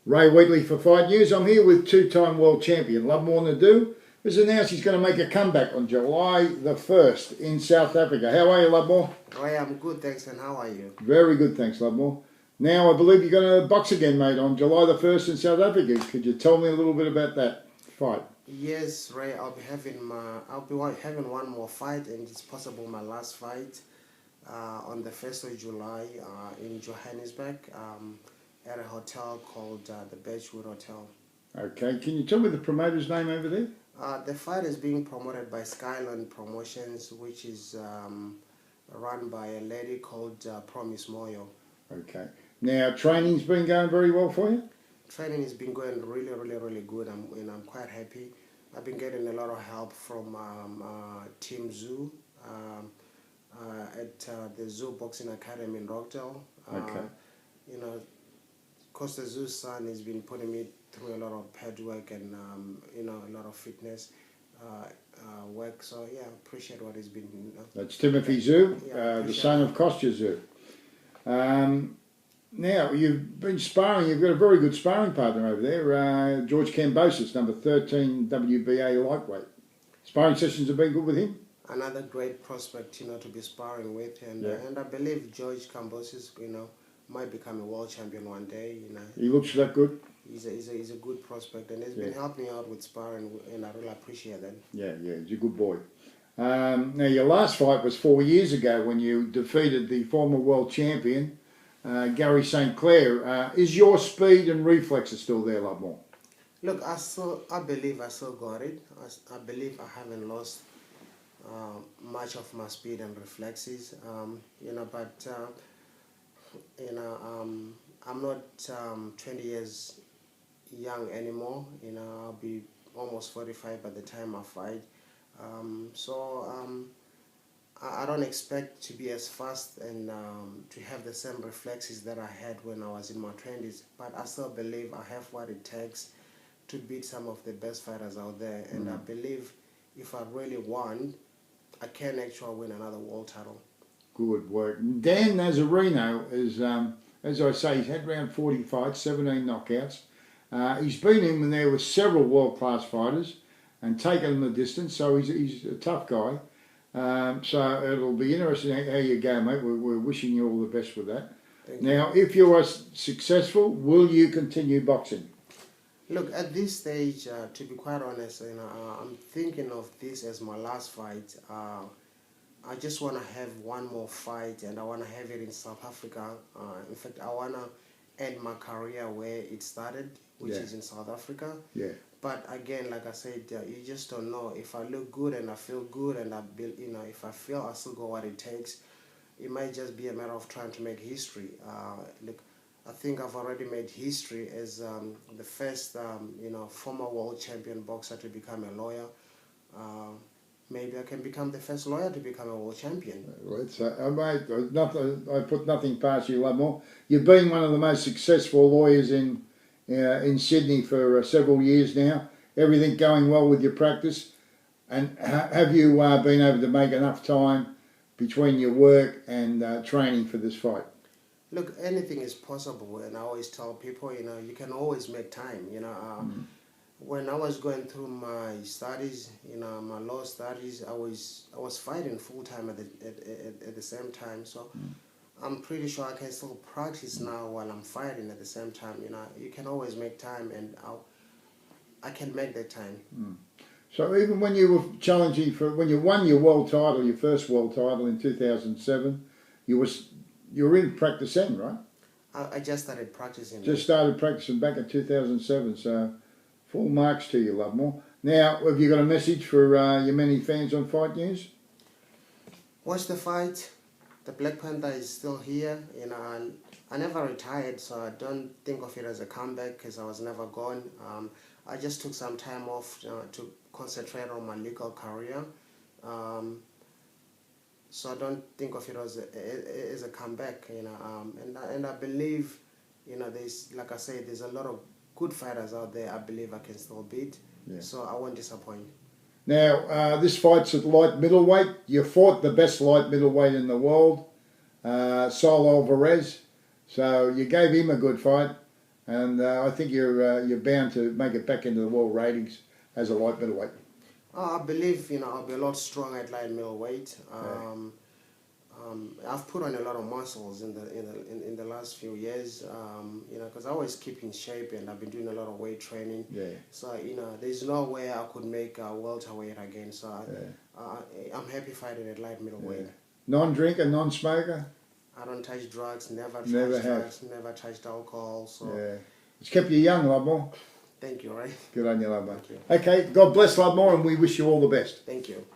Ray Wheatley for Fightnews. I'm here with two-time world champion Lovemore Ndou, who's announced he's going to make a comeback on July the 1st in South Africa. How are you, Lovemore? Hi, I'm good, thanks, and how are you? Very good, thanks, Lovemore. Now, I believe you're going to box again, mate, on July the 1st in South Africa. Could you tell me a little bit about that fight? Yes, Ray, I'll be having one more fight, and it's possible my last fight on the 1st of July in Johannesburg at a hotel called the Beachwood Hotel. Okay, can you tell me the promoter's name over there? The fight is being promoted by Skyline Promotions, which is run by a lady called Promise Moyo. Okay. Now, training's been going very well for you? Training has been going really good. I'm quite happy. I've been getting a lot of help from Team Zoo at the Zoo Boxing Academy in Rockdale. Okay. You know, because the Zoo's son has been putting me through a lot of pad work and a lot of fitness work. So yeah, I appreciate what he's been. That's Timothy Zoo, Yeah, the son of Kostya Zoo. Now, you've been sparring, you've got a very good sparring partner over there, George Kambosos, number 13 WBA lightweight. Sparring sessions have been good with him? Another great prospect, to be sparring with, and I believe George Kambosos, might become a world champion one day. He looks that good? He's a good prospect, and he's been helping me out with sparring, and I really appreciate that. Yeah, he's a good boy. Now, your last fight was 4 years ago when you defeated the former world champion, Gary St. Clair. Is your speed and reflexes still there, Lovemore? Look, I believe I still got it. I believe I haven't lost much of my speed and reflexes. I'm not 20 years young anymore. I'll be almost 45 by the time I fight. I don't expect to be as fast and to have the same reflexes that I had when I was in my 20s, but I still believe I have what it takes to beat some of the best fighters out there, and I believe if I really want, I can actually win another world title. Good work. Dan Nazareno is, as I say, he's had around 40 fights, 17 knockouts. He's been in there with several world-class fighters and taken them the distance, so he's a tough guy. So it'll be interesting how you go, mate. We're wishing you all the best with that. Now, if you are successful, will you continue boxing? Look, at this stage, to be quite honest, I'm thinking of this as my last fight. I just want to have one more fight, and I want to have it in South Africa. In fact, I want to end my career where it started, which is in South Africa. Yeah. But again, like I said, you just don't know. If I look good and I feel good, and if I feel I still got what it takes, it might just be a matter of trying to make history. Look, I think I've already made history as the first, former world champion boxer to become a lawyer. Maybe I can become the first lawyer to become a world champion. Right, so, mate, I put nothing past you, Lovemore. You've been one of the most successful lawyers in Sydney for several years now. Everything going well with your practice, and have you been able to make enough time between your work and training for this fight? Look, anything is possible, and I always tell people, you can always make time. When I was going through my studies, my law studies, I was fighting full time at the same time. So I'm pretty sure I can still practice now while I'm fighting at the same time. You can always make time, and I can make that time. So even when you were challenging when you won your world title, your first world title in 2007, you were in practice then, right? I just started practicing. Just started practicing back in 2007, so full marks to you, Lovemore. Now, have you got a message for your many fans on Fightnews? Watch the fight. The Black Panther is still here. I never retired, so I don't think of it as a comeback because I was never gone. I just took some time off to concentrate on my legal career. So I don't think of it as a comeback. And I believe, there's, like I say, there's a lot of good fighters out there I believe I can still beat. So I won't disappoint. Now, this fight's at light middleweight. You fought the best light middleweight in the world, Saul Alvarez. So you gave him a good fight. and I think you're bound to make it back into the world ratings as a light middleweight. I believe I'll be a lot stronger at light middleweight. I've put on a lot of muscles in the last few years. Because I always keep in shape, and I've been doing a lot of weight training. Yeah. So there's no way I could make a welterweight again. So I'm happy fighting at light middleweight. Yeah. Non-drinker, non-smoker. I don't touch drugs. Never touched drugs. Never touched alcohol. So yeah, it's kept you young, Lovemore. Thank you, right? Good on you, Lovemore. Thank you. Okay, God bless Lovemore, and we wish you all the best. Thank you.